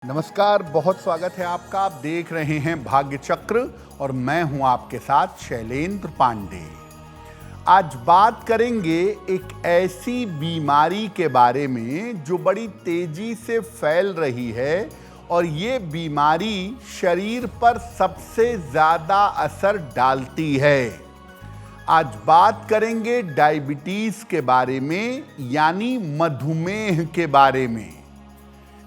नमस्कार, बहुत स्वागत है आपका। आप देख रहे हैं भाग्य चक्र और मैं हूं आपके साथ शैलेंद्र पांडे। आज बात करेंगे एक ऐसी बीमारी के बारे में जो बड़ी तेजी से फैल रही है और ये बीमारी शरीर पर सबसे ज्यादा असर डालती है। आज बात करेंगे डायबिटीज के बारे में, यानी मधुमेह के बारे में।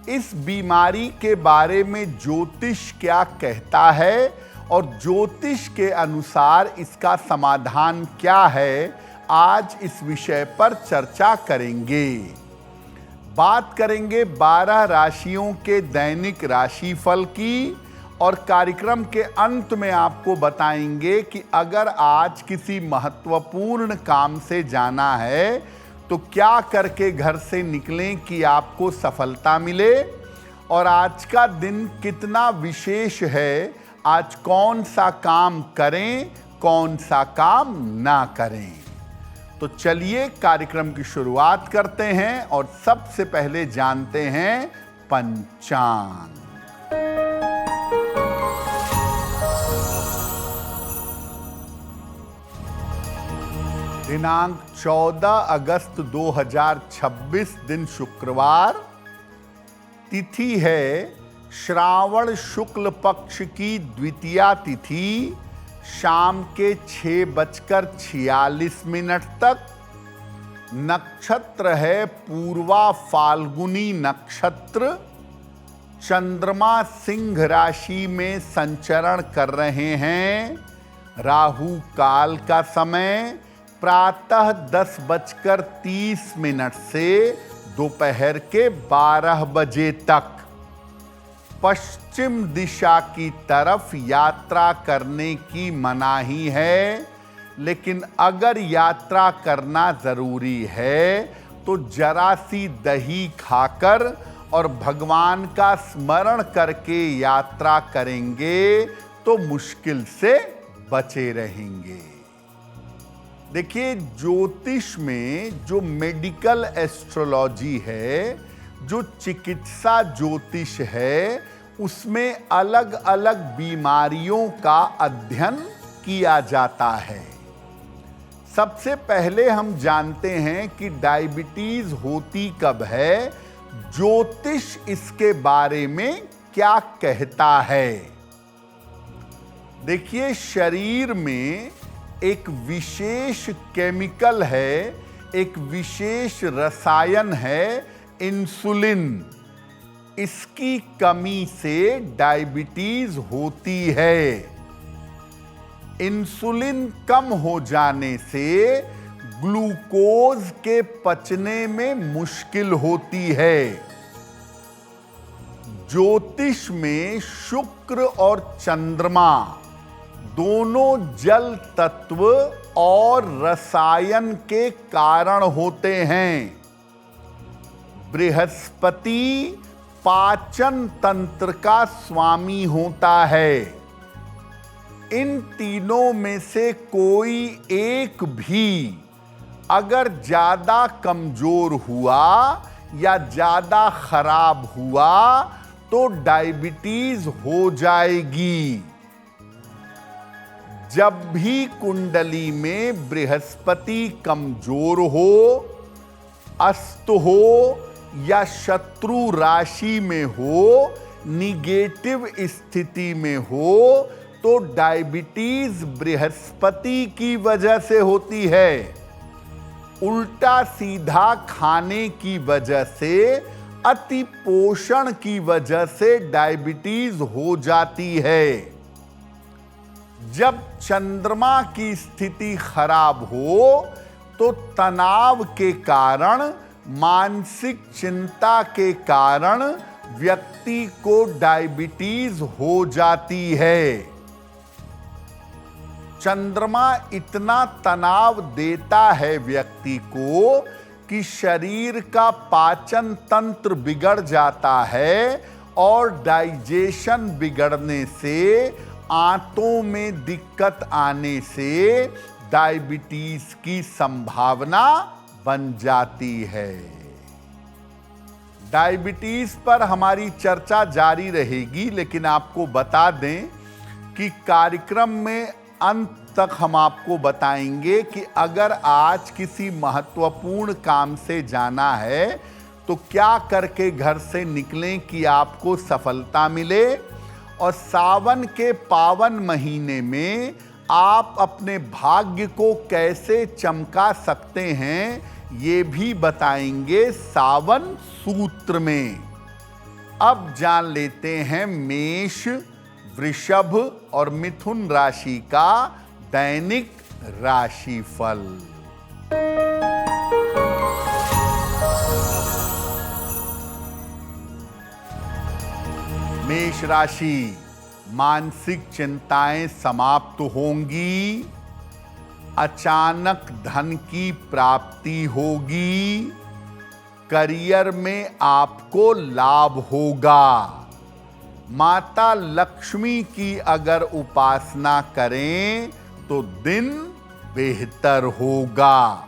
इस बीमारी के बारे में ज्योतिष क्या कहता है और ज्योतिष के अनुसार इसका समाधान क्या है, आज इस विषय पर चर्चा करेंगे। बात करेंगे 12 राशियों के दैनिक राशिफल की और कार्यक्रम के अंत में आपको बताएंगे कि अगर आज किसी महत्वपूर्ण काम से जाना है तो क्या करके घर से निकलें कि आपको सफलता मिले, और आज का दिन कितना विशेष है, आज कौन सा काम करें, कौन सा काम ना करें। तो चलिए कार्यक्रम की शुरुआत करते हैं और सबसे पहले जानते हैं पंचांग। दिनांक 14 अगस्त 2026, दिन शुक्रवार। तिथि है श्रावण शुक्ल पक्ष की द्वितीया तिथि, शाम के 6:46 तक। नक्षत्र है पूर्वा फाल्गुनी नक्षत्र। चंद्रमा सिंह राशि में संचरण कर रहे हैं। राहु काल का समय प्रातः 10:30 से दोपहर के 12 बजे तक। पश्चिम दिशा की तरफ यात्रा करने की मनाही है, लेकिन अगर यात्रा करना जरूरी है तो जरा सी दही खाकर और भगवान का स्मरण करके यात्रा करेंगे तो मुश्किल से बचे रहेंगे। देखिए, ज्योतिष में जो मेडिकल एस्ट्रोलॉजी है, जो चिकित्सा ज्योतिष है, उसमें अलग अलग बीमारियों का अध्ययन किया जाता है। सबसे पहले हम जानते हैं कि डायबिटीज होती कब है, ज्योतिष इसके बारे में क्या कहता है। देखिए, शरीर में एक विशेष केमिकल है, एक विशेष रसायन है, इंसुलिन। इसकी कमी से डायबिटीज होती है। इंसुलिन कम हो जाने से ग्लूकोज के पचने में मुश्किल होती है। ज्योतिष में शुक्र और चंद्रमा दोनों जल तत्व और रसायन के कारण होते हैं। बृहस्पति पाचन तंत्र का स्वामी होता है। इन तीनों में से कोई एक भी अगर ज्यादा कमजोर हुआ या ज्यादा खराब हुआ तो डायबिटीज हो जाएगी। जब भी कुंडली में बृहस्पति कमजोर हो, अस्त हो या शत्रु राशि में हो, निगेटिव स्थिति में हो, तो डायबिटीज बृहस्पति की वजह से होती है। उल्टा सीधा खाने की वजह से, अति पोषण की वजह से डायबिटीज हो जाती है। जब चंद्रमा की स्थिति खराब हो तो तनाव के कारण, मानसिक चिंता के कारण व्यक्ति को डायबिटीज हो जाती है। चंद्रमा इतना तनाव देता है व्यक्ति को कि शरीर का पाचन तंत्र बिगड़ जाता है और डाइजेशन बिगड़ने से, आंतों में दिक्कत आने से डायबिटीज की संभावना बन जाती है। डायबिटीज पर हमारी चर्चा जारी रहेगी, लेकिन आपको बता दें कि कार्यक्रम में अंत तक हम आपको बताएंगे कि अगर आज किसी महत्वपूर्ण काम से जाना है तो क्या करके घर से निकलें कि आपको सफलता मिले, और सावन के पावन महीने में आप अपने भाग्य को कैसे चमका सकते हैं, ये भी बताएंगे सावन सूत्र में। अब जान लेते हैं मेष, वृषभ और मिथुन राशि का दैनिक राशिफल। मेष राशि, मानसिक चिंताएं समाप्त होंगी, अचानक धन की प्राप्ति होगी, करियर में आपको लाभ होगा। माता लक्ष्मी की अगर उपासना करें तो दिन बेहतर होगा।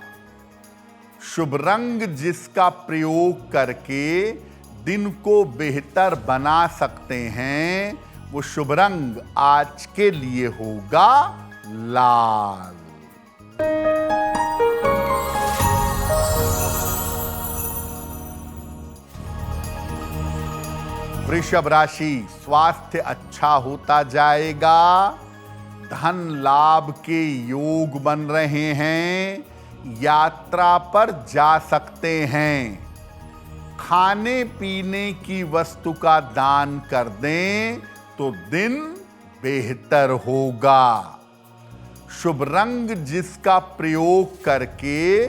शुभ रंग जिसका प्रयोग करके दिन को बेहतर बना सकते हैं, वो शुभ रंग आज के लिए होगा लाल। वृषभ राशि, स्वास्थ्य अच्छा होता जाएगा, धन लाभ के योग बन रहे हैं, यात्रा पर जा सकते हैं, खाने पीने की वस्तु का दान कर दें तो दिन बेहतर होगा। शुभ रंग जिसका प्रयोग करके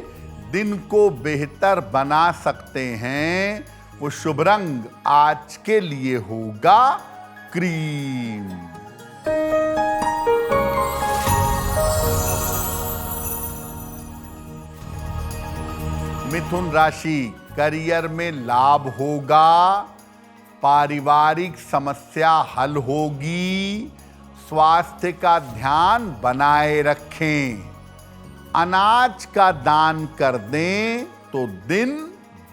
दिन को बेहतर बना सकते हैं, वो शुभ रंग आज के लिए होगा क्रीम। मिथुन राशि, करियर में लाभ होगा, पारिवारिक समस्या हल होगी, स्वास्थ्य का ध्यान बनाए रखें, अनाज का दान कर दें तो दिन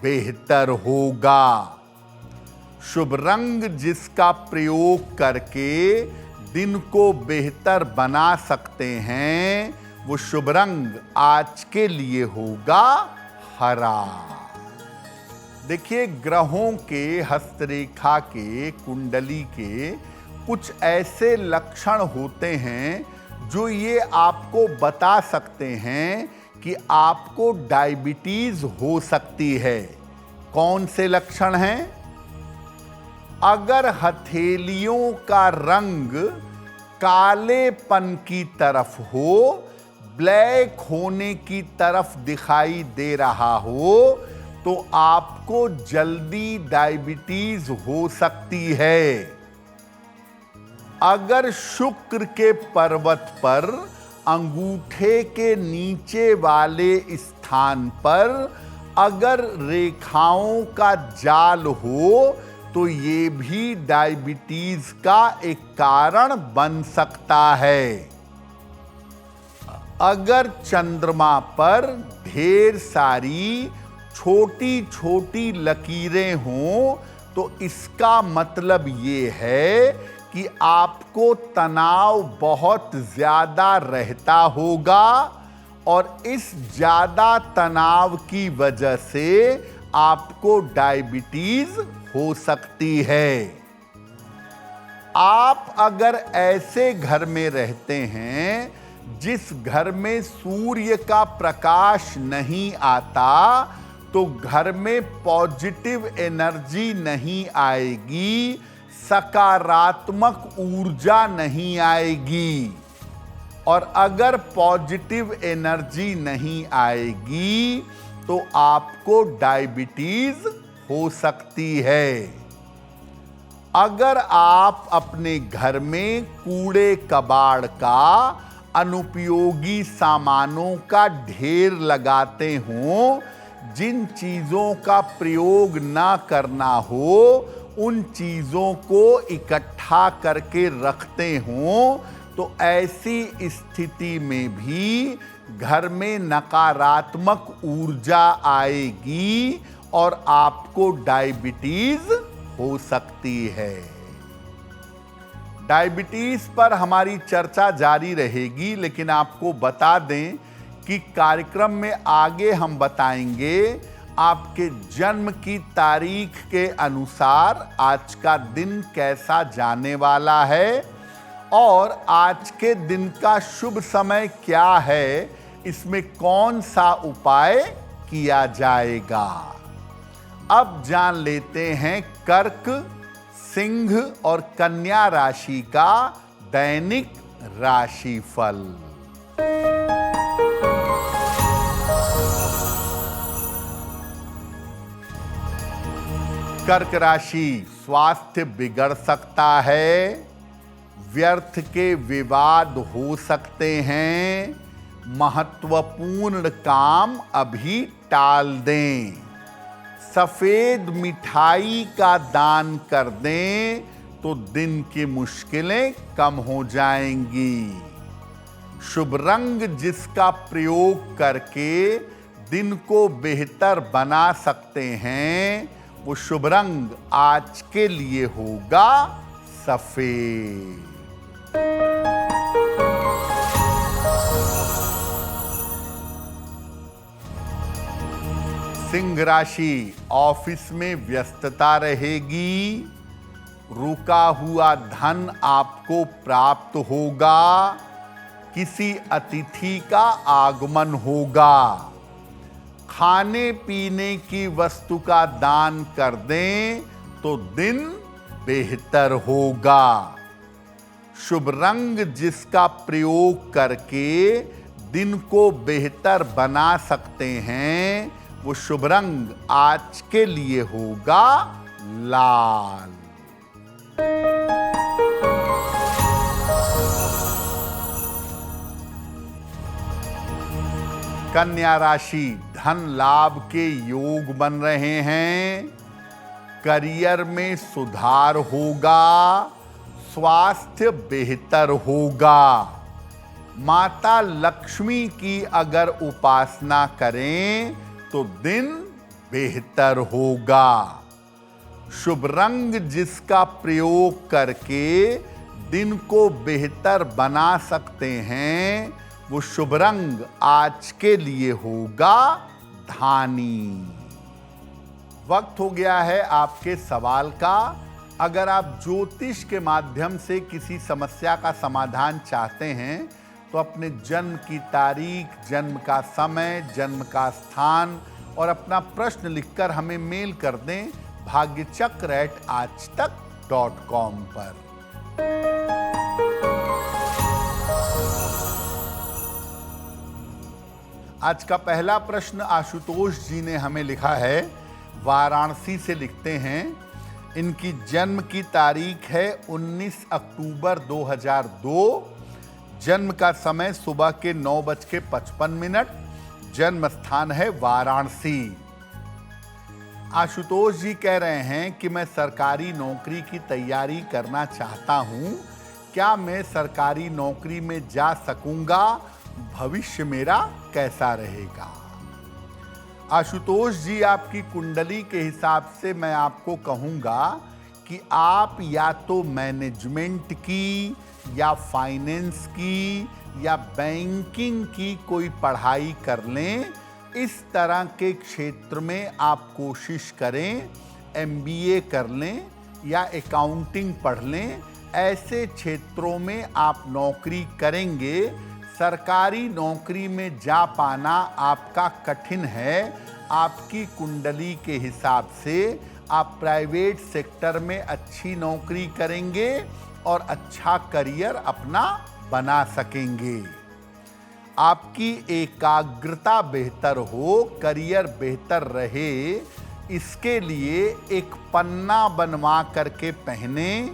बेहतर होगा। शुभ रंग जिसका प्रयोग करके दिन को बेहतर बना सकते हैं, वो शुभ रंग आज के लिए होगा हरा। देखिए, ग्रहों के हस्तरेखा के, कुंडली के कुछ ऐसे लक्षण होते हैं जो ये आपको बता सकते हैं कि आपको डायबिटीज हो सकती है। कौन से लक्षण हैं? अगर हथेलियों का रंग कालेपन की तरफ हो, ब्लैक होने की तरफ दिखाई दे रहा हो, तो आपको जल्दी डायबिटीज हो सकती है। अगर शुक्र के पर्वत पर अंगूठे के नीचे वाले स्थान पर अगर रेखाओं का जाल हो, तो ये भी डायबिटीज का एक कारण बन सकता है। अगर चंद्रमा पर ढेर सारी छोटी छोटी लकीरें हों, तो इसका मतलब ये है कि आपको तनाव बहुत ज्यादा रहता होगा, और इस ज्यादा तनाव की वजह से आपको डायबिटीज हो सकती है। आप अगर ऐसे घर में रहते हैं जिस घर में सूर्य का प्रकाश नहीं आता, तो घर में पॉजिटिव एनर्जी नहीं आएगी, सकारात्मक ऊर्जा नहीं आएगी। और अगर पॉजिटिव एनर्जी नहीं आएगी तो आपको डायबिटीज हो सकती है। अगर आप अपने घर में कूड़े कबाड़ का, अनुपयोगी सामानों का ढेर लगाते हों, जिन चीजों का प्रयोग ना करना हो उन चीजों को इकट्ठा करके रखते हों, तो ऐसी स्थिति में भी घर में नकारात्मक ऊर्जा आएगी और आपको डायबिटीज हो सकती है। डायबिटीज पर हमारी चर्चा जारी रहेगी, लेकिन आपको बता दें कि कार्यक्रम में आगे हम बताएंगे आपके जन्म की तारीख के अनुसार आज का दिन कैसा जाने वाला है और आज के दिन का शुभ समय क्या है, इसमें कौन सा उपाय किया जाएगा। अब जान लेते हैं कर्क, सिंह और कन्या राशि का दैनिक राशिफल। कर्क राशि, स्वास्थ्य बिगड़ सकता है, व्यर्थ के विवाद हो सकते हैं, महत्वपूर्ण काम अभी टाल दें, सफेद मिठाई का दान कर दें तो दिन की मुश्किलें कम हो जाएंगी। शुभ रंग जिसका प्रयोग करके दिन को बेहतर बना सकते हैं, वो शुभ रंग आज के लिए होगा सफेद। सिंह राशि, ऑफिस में व्यस्तता रहेगी, रुका हुआ धन आपको प्राप्त होगा, किसी अतिथि का आगमन होगा, खाने पीने की वस्तु का दान कर दें तो दिन बेहतर होगा। शुभ रंग जिसका प्रयोग करके दिन को बेहतर बना सकते हैं, वो शुभ रंग आज के लिए होगा लाल। कन्या राशि, धन लाभ के योग बन रहे हैं, करियर में सुधार होगा, स्वास्थ्य बेहतर होगा, माता लक्ष्मी की अगर उपासना करें तो दिन बेहतर होगा। शुभ रंग जिसका प्रयोग करके दिन को बेहतर बना सकते हैं, वो शुभ रंग आज के लिए होगा धानी। वक्त हो गया है आपके सवाल का। अगर आप ज्योतिष के माध्यम से किसी समस्या का समाधान चाहते हैं तो अपने जन्म की तारीख, जन्म का समय, जन्म का स्थान और अपना प्रश्न लिखकर हमें मेल कर दें bhagyachakra@aajtak.com पर। आज का पहला प्रश्न आशुतोष जी ने हमें लिखा है, वाराणसी से लिखते हैं। इनकी जन्म की तारीख है 19 अक्टूबर 2002, जन्म का समय सुबह के 9:55, जन्म स्थान है वाराणसी। आशुतोष जी कह रहे हैं कि मैं सरकारी नौकरी की तैयारी करना चाहता हूं, क्या मैं सरकारी नौकरी में जा सकूंगा? भविष्य मेरा कैसा रहेगा? आशुतोष जी, आपकी कुंडली के हिसाब से मैं आपको कहूंगा कि आप या तो मैनेजमेंट की या फाइनेंस की या बैंकिंग की कोई पढ़ाई कर लें। इस तरह के क्षेत्र में आप कोशिश करें, MBA कर लें या अकाउंटिंग पढ़ लें। ऐसे क्षेत्रों में आप नौकरी करेंगे। सरकारी नौकरी में जा पाना आपका कठिन है। आपकी कुंडली के हिसाब से आप प्राइवेट सेक्टर में अच्छी नौकरी करेंगे और अच्छा करियर अपना बना सकेंगे। आपकी एकाग्रता बेहतर हो, करियर बेहतर रहे, इसके लिए एक पन्ना बनवा करके पहने।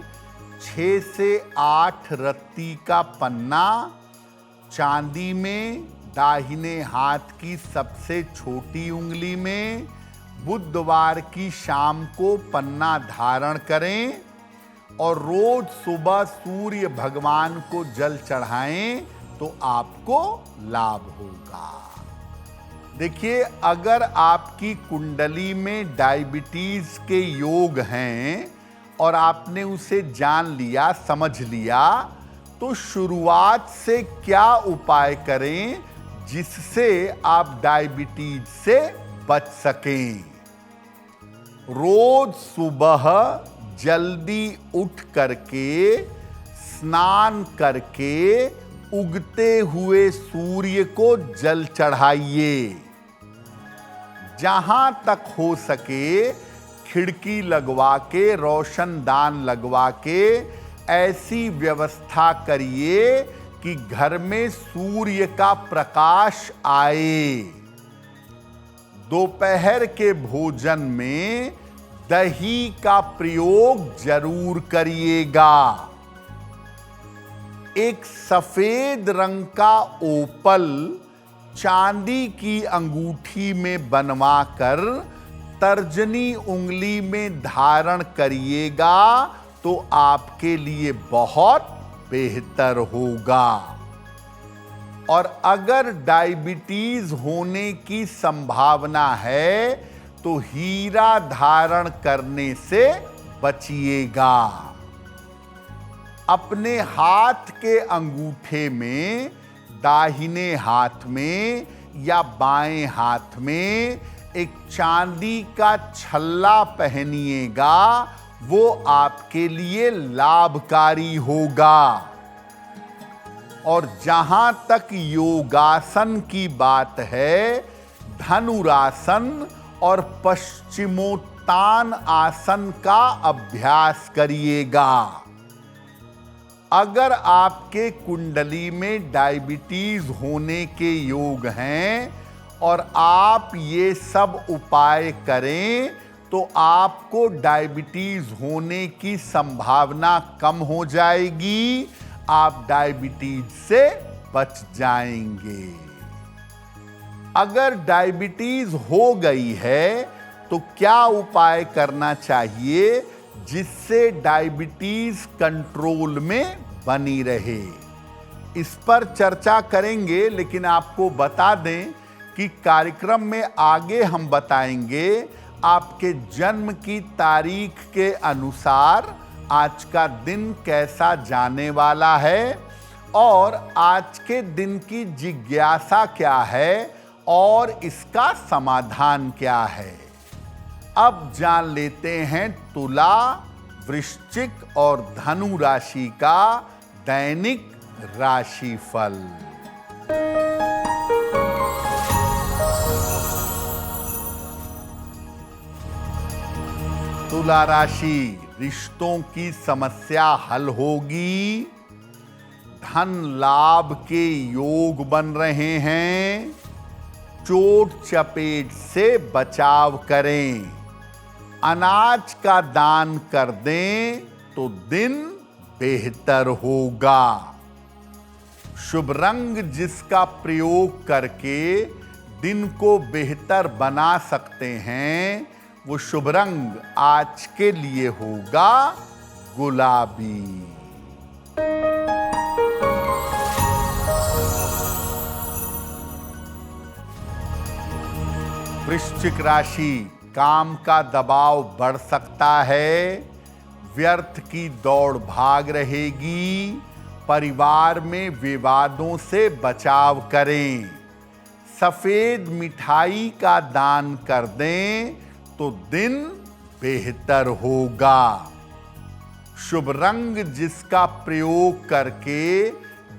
6 से 8 रत्ती का पन्ना, चांदी में, दाहिने हाथ की सबसे छोटी उंगली में। बुधवार की शाम को पन्ना धारण करें और रोज सुबह सूर्य भगवान को जल चढ़ाएं तो आपको लाभ होगा। देखिए, अगर आपकी कुंडली में डायबिटीज के योग हैं और आपने उसे जान लिया, समझ लिया, तो शुरुआत से क्या उपाय करें जिससे आप डायबिटीज से बच सकें। रोज सुबह जल्दी उठ करके स्नान करके उगते हुए सूर्य को जल चढ़ाइए। जहां तक हो सके खिड़की लगवा के, रोशनदान लगवा के ऐसी व्यवस्था करिए कि घर में सूर्य का प्रकाश आए। दोपहर के भोजन में दही का प्रयोग जरूर करिएगा। एक सफेद रंग का ओपल चांदी की अंगूठी में बनवाकर तर्जनी उंगली में धारण करिएगा तो आपके लिए बहुत बेहतर होगा। और अगर डायबिटीज होने की संभावना है तो हीरा धारण करने से बचिएगा। अपने हाथ के अंगूठे में, दाहिने हाथ में या बाएं हाथ में एक चांदी का छल्ला पहनिएगा, वो आपके लिए लाभकारी होगा। और जहां तक योगासन की बात है, धनुरासन और पश्चिमोत्तान आसन का अभ्यास करिएगा। अगर आपके कुंडली में डायबिटीज होने के योग हैं और आप ये सब उपाय करें तो आपको डायबिटीज होने की संभावना कम हो जाएगी, आप डायबिटीज से बच जाएंगे। अगर डायबिटीज हो गई है तो क्या उपाय करना चाहिए जिससे डायबिटीज कंट्रोल में बनी रहे, इस पर चर्चा करेंगे। लेकिन आपको बता दें कि कार्यक्रम में आगे हम बताएंगे आपके जन्म की तारीख के अनुसार आज का दिन कैसा जाने वाला है और आज के दिन की जिज्ञासा क्या है और इसका समाधान क्या है। अब जान लेते हैं तुला, वृश्चिक और धनु राशि का दैनिक राशिफल। तुला राशि, रिश्तों की समस्या हल होगी, धन लाभ के योग बन रहे हैं, चोट चपेट से बचाव करें, अनाज का दान कर दें तो दिन बेहतर होगा। शुभ रंग जिसका प्रयोग करके दिन को बेहतर बना सकते हैं, वो शुभ रंग आज के लिए होगा गुलाबी। वृश्चिक राशि, काम का दबाव बढ़ सकता है, व्यर्थ की दौड़ भाग रहेगी, परिवार में विवादों से बचाव करें, सफेद मिठाई का दान कर दें तो दिन बेहतर होगा। शुभ रंग जिसका प्रयोग करके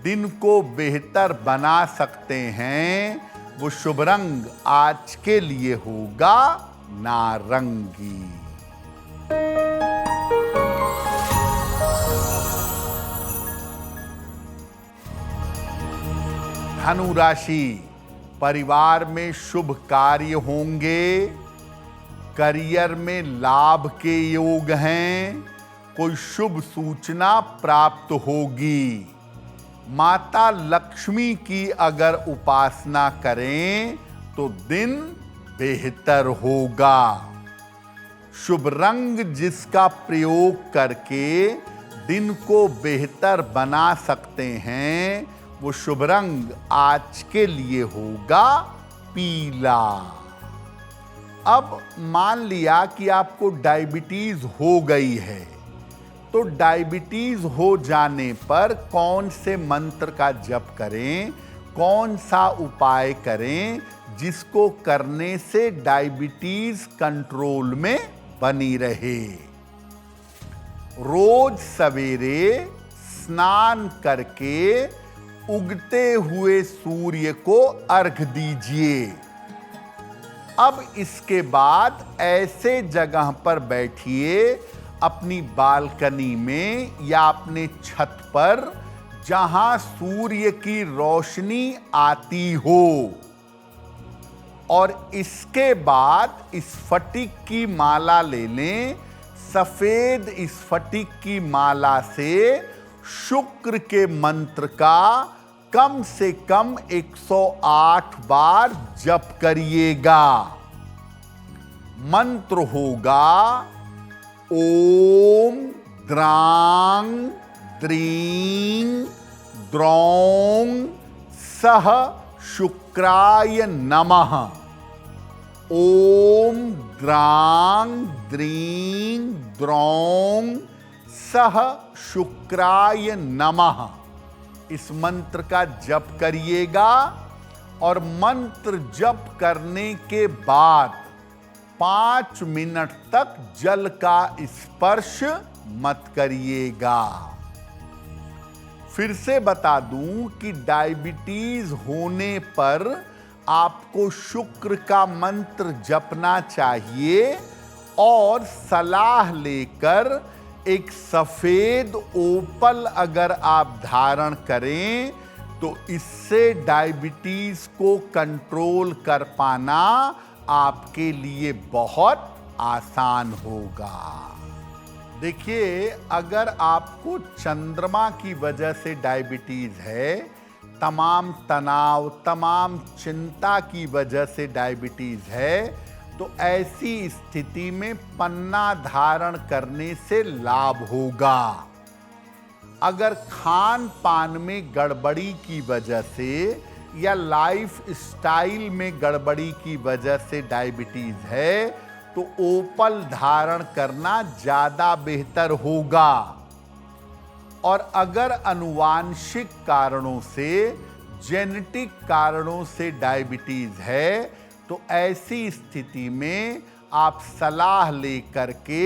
दिन को बेहतर बना सकते हैं, वो शुभ रंग आज के लिए होगा नारंगी। धनु राशि, परिवार में शुभ कार्य होंगे, करियर में लाभ के योग हैं, कोई शुभ सूचना प्राप्त होगी, माता लक्ष्मी की अगर उपासना करें तो दिन बेहतर होगा। शुभ रंग जिसका प्रयोग करके दिन को बेहतर बना सकते हैं, वो शुभ रंग आज के लिए होगा पीला। अब मान लिया कि आपको डायबिटीज हो गई है, तो डायबिटीज हो जाने पर कौन से मंत्र का जप करें, कौन सा उपाय करें जिसको करने से डायबिटीज कंट्रोल में बनी रहे। रोज सवेरे स्नान करके उगते हुए सूर्य को अर्घ दीजिए। अब इसके बाद ऐसे जगह पर बैठिए, अपनी बालकनी में या अपने छत पर, जहां सूर्य की रोशनी आती हो, और इसके बाद स्फटिक की माला ले लें। सफेद स्फटिक की माला से शुक्र के मंत्र का कम से कम 108 बार जप करिएगा। मंत्र होगा ओम द्रांग द्रीं द्रौं सह शुक्राय नमः। ओम द्रांग द्रीं द्रौं सह शुक्राय नमः। इस मंत्र का जप करिएगा और मंत्र जप करने के बाद 5 मिनट तक जल का स्पर्श मत करिएगा। फिर से बता दूं कि डायबिटीज होने पर आपको शुक्र का मंत्र जपना चाहिए और सलाह लेकर एक सफेद ओपल अगर आप धारण करें तो इससे डायबिटीज को कंट्रोल कर पाना आपके लिए बहुत आसान होगा। देखिए, अगर आपको चंद्रमा की वजह से डायबिटीज है, तमाम तनाव, तमाम चिंता की वजह से डायबिटीज है, तो ऐसी स्थिति में पन्ना धारण करने से लाभ होगा। अगर खान पान में गड़बड़ी की वजह से या लाइफ स्टाइल में गड़बड़ी की वजह से डायबिटीज है, तो ओपल धारण करना ज्यादा बेहतर होगा। और अगर अनुवांशिक कारणों से, जेनेटिक कारणों से डायबिटीज है, तो ऐसी स्थिति में आप सलाह लेकर के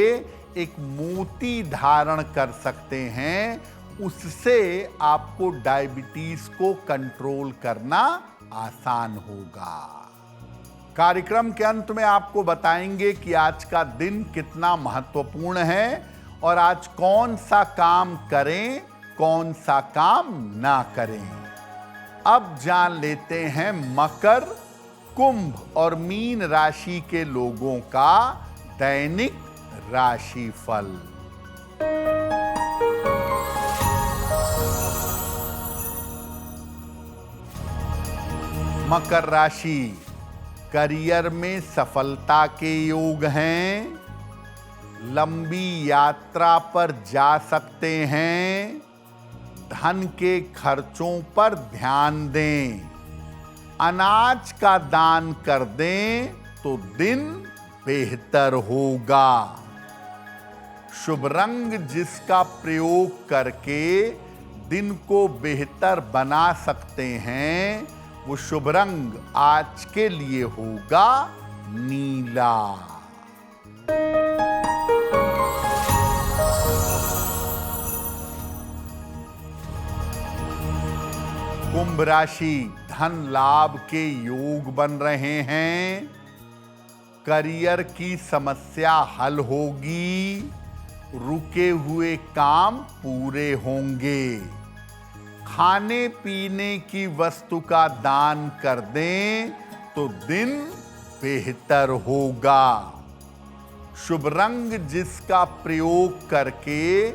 एक मोती धारण कर सकते हैं। उससे आपको डायबिटीज को कंट्रोल करना आसान होगा। कार्यक्रम के अंत में आपको बताएंगे कि आज का दिन कितना महत्वपूर्ण है और आज कौन सा काम करें, कौन सा काम ना करें। अब जान लेते हैं मकर, कुंभ और मीन राशि के लोगों का दैनिक राशिफल। मकर राशि, करियर में सफलता के योग हैं। लंबी यात्रा पर जा सकते हैं। धन के खर्चों पर ध्यान दें। अनाज का दान कर दें तो दिन बेहतर होगा। शुभ रंग जिसका प्रयोग करके दिन को बेहतर बना सकते हैं, वो शुभ रंग आज के लिए होगा नीला। कुंभ राशि, धन लाभ के योग बन रहे हैं। करियर की समस्या हल होगी। रुके हुए काम पूरे होंगे। खाने पीने की वस्तु का दान कर दें तो दिन बेहतर होगा। शुभ रंग जिसका प्रयोग करके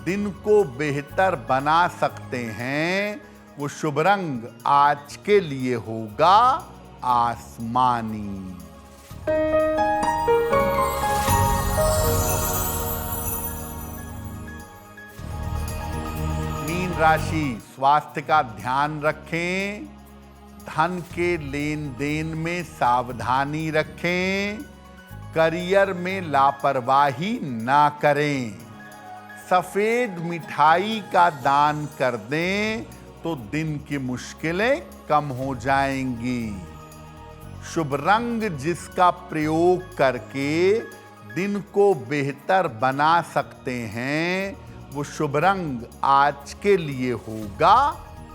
दिन को बेहतर बना सकते हैं, वो शुभ रंग आज के लिए होगा आसमानी। मीन राशि, स्वास्थ्य का ध्यान रखें। धन के लेन देन में सावधानी रखें, करियर में लापरवाही ना करें, सफेद मिठाई का दान कर दें तो दिन की मुश्किलें कम हो जाएंगी। शुभ रंग जिसका प्रयोग करके दिन को बेहतर बना सकते हैं, वो शुभ रंग आज के लिए होगा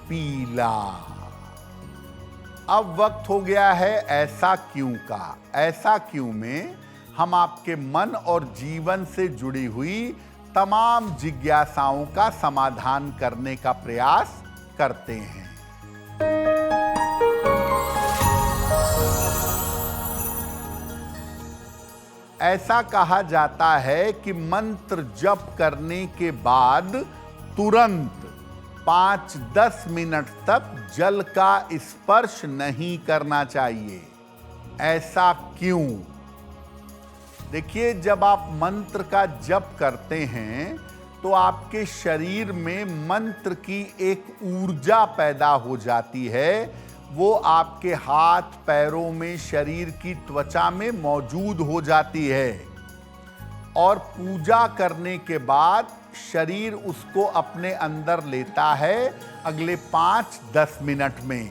पीला। अब वक्त हो गया है ऐसा क्यों का। ऐसा क्यों में हम आपके मन और जीवन से जुड़ी हुई तमाम जिज्ञासाओं का समाधान करने का प्रयास करते हैं। ऐसा कहा जाता है कि मंत्र जप करने के बाद तुरंत 5-10 मिनट तक जल का स्पर्श नहीं करना चाहिए। ऐसा क्यों? देखिए, जब आप मंत्र का जप करते हैं तो आपके शरीर में मंत्र की एक ऊर्जा पैदा हो जाती है। वो आपके हाथ पैरों में, शरीर की त्वचा में मौजूद हो जाती है और पूजा करने के बाद शरीर उसको अपने अंदर लेता है अगले 5-10 मिनट में।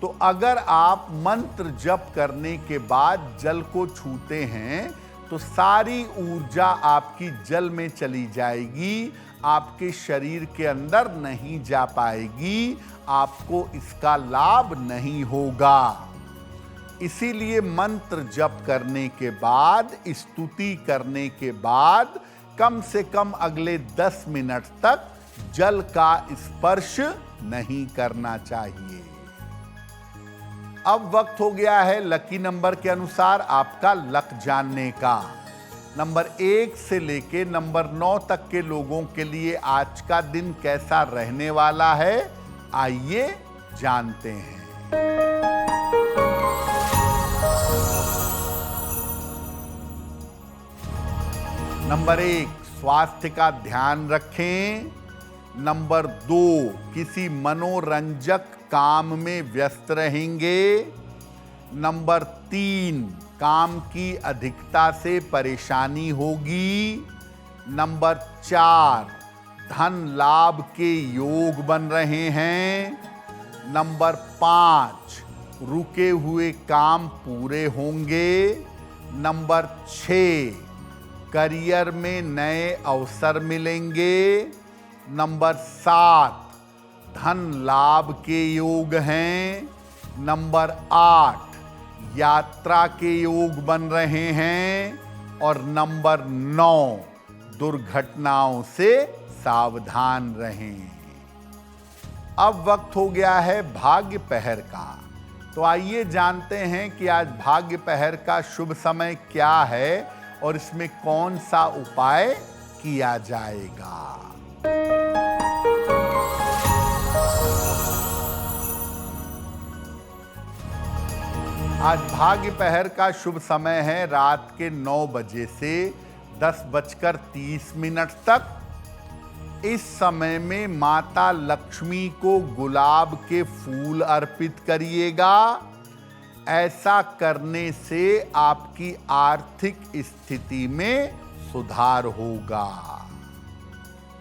तो अगर आप मंत्र जप करने के बाद जल को छूते हैं तो सारी ऊर्जा आपकी जल में चली जाएगी, आपके शरीर के अंदर नहीं जा पाएगी, आपको इसका लाभ नहीं होगा। इसीलिए मंत्र जप करने के बाद, स्तुति करने के बाद कम से कम अगले 10 मिनट तक जल का स्पर्श नहीं करना चाहिए। अब वक्त हो गया है लकी नंबर के अनुसार आपका लक जानने का। नंबर 1 से लेके नंबर 9 तक के लोगों के लिए आज का दिन कैसा रहने वाला है, आइए जानते हैं। नंबर 1, स्वास्थ्य का ध्यान रखें। नंबर 2, किसी मनोरंजक काम में व्यस्त रहेंगे। नंबर 3, काम की अधिकता से परेशानी होगी। नंबर 4, धन लाभ के योग बन रहे हैं। नंबर 5, रुके हुए काम पूरे होंगे। नंबर 6, करियर में नए अवसर मिलेंगे। नंबर 7, धन लाभ के योग हैं। नंबर 8, यात्रा के योग बन रहे हैं। और नंबर 9, दुर्घटनाओं से सावधान रहें। अब वक्त हो गया है भाग्य पहर का। तो आइए जानते हैं कि आज भाग्य पहर का शुभ समय क्या है और इसमें कौन सा उपाय किया जाएगा। आज भाग्य पहर का शुभ समय है रात के 9 बजे से 10:30 तक। इस समय में माता लक्ष्मी को गुलाब के फूल अर्पित करिएगा। ऐसा करने से आपकी आर्थिक स्थिति में सुधार होगा।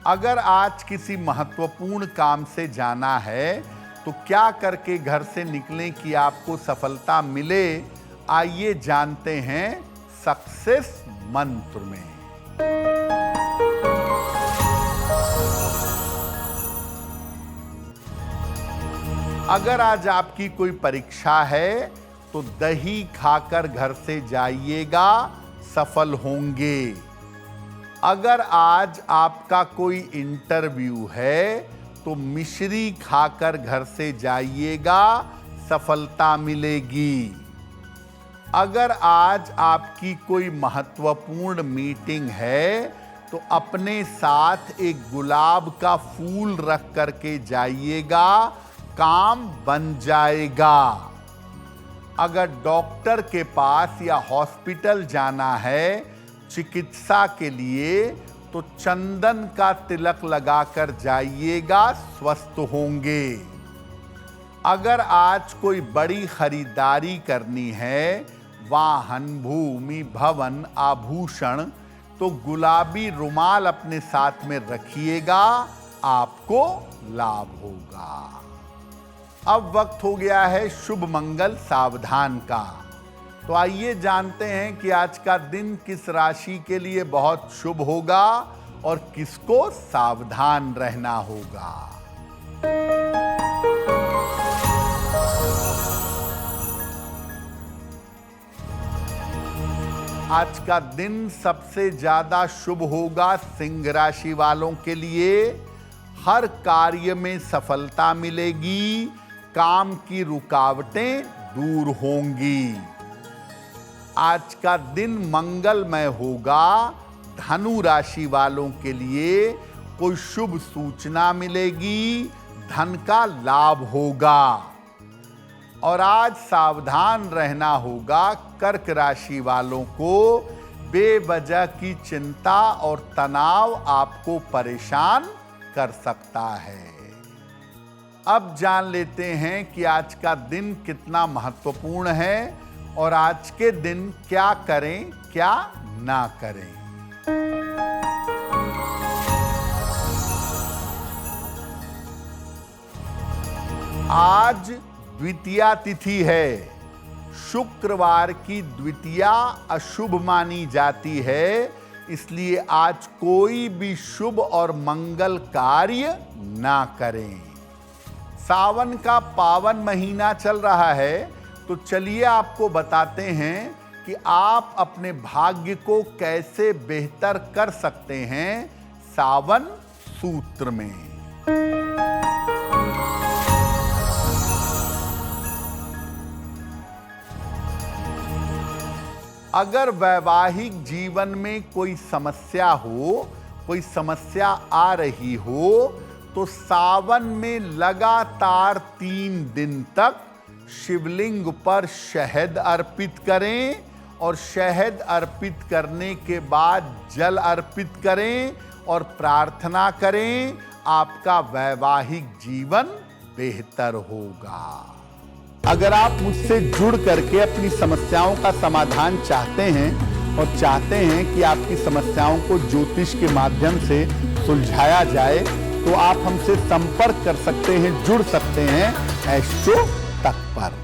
अगर आज किसी महत्वपूर्ण काम से जाना है तो क्या करके घर से निकलें कि आपको सफलता मिले, आइए जानते हैं सक्सेस मंत्र में। अगर आज आपकी कोई परीक्षा है तो दही खाकर घर से जाइएगा, सफल होंगे। अगर आज आपका कोई इंटरव्यू है तो मिश्री खाकर घर से जाइएगा, सफलता मिलेगी। अगर आज आपकी कोई महत्वपूर्ण मीटिंग है तो अपने साथ एक गुलाब का फूल रख करके जाइएगा, काम बन जाएगा। अगर डॉक्टर के पास या हॉस्पिटल जाना है चिकित्सा के लिए तो चंदन का तिलक लगाकर जाइएगा, स्वस्थ होंगे। अगर आज कोई बड़ी खरीदारी करनी है, वाहन, भूमि, भवन, आभूषण, तो गुलाबी रुमाल अपने साथ में रखिएगा, आपको लाभ होगा। अब वक्त हो गया है शुभ मंगल सावधान का। तो आइए जानते हैं कि आज का दिन किस राशि के लिए बहुत शुभ होगा और किसको सावधान रहना होगा। आज का दिन सबसे ज्यादा शुभ होगा सिंह राशि वालों के लिए। हर कार्य में सफलता मिलेगी, काम की रुकावटें दूर होंगी। आज का दिन मंगलमय होगा। धनु राशि वालों के लिए कोई शुभ सूचना मिलेगी, धन का लाभ होगा। और आज सावधान रहना होगा कर्क राशि वालों को। बेवजह की चिंता और तनाव आपको परेशान कर सकता है। अब जान लेते हैं कि आज का दिन कितना महत्वपूर्ण है और आज के दिन क्या करें, क्या ना करें। आज द्वितीया तिथि है। शुक्रवार की द्वितीया अशुभ मानी जाती है, इसलिए आज कोई भी शुभ और मंगल कार्य ना करें। सावन का पावन महीना चल रहा है, तो चलिए आपको बताते हैं कि आप अपने भाग्य को कैसे बेहतर कर सकते हैं सावन सूत्र में। अगर वैवाहिक जीवन में कोई समस्या हो, कोई समस्या आ रही हो, तो सावन में लगातार 3 दिन तक शिवलिंग पर शहद अर्पित करें और शहद अर्पित करने के बाद जल अर्पित करें और प्रार्थना करें, आपका वैवाहिक जीवन बेहतर होगा। अगर आप मुझसे जुड़ करके अपनी समस्याओं का समाधान चाहते हैं और चाहते हैं कि आपकी समस्याओं को ज्योतिष के माध्यम से सुलझाया जाए, तो आप हमसे संपर्क कर सकते हैं, जुड़ सकते हैं एस्ट्रो तक पर।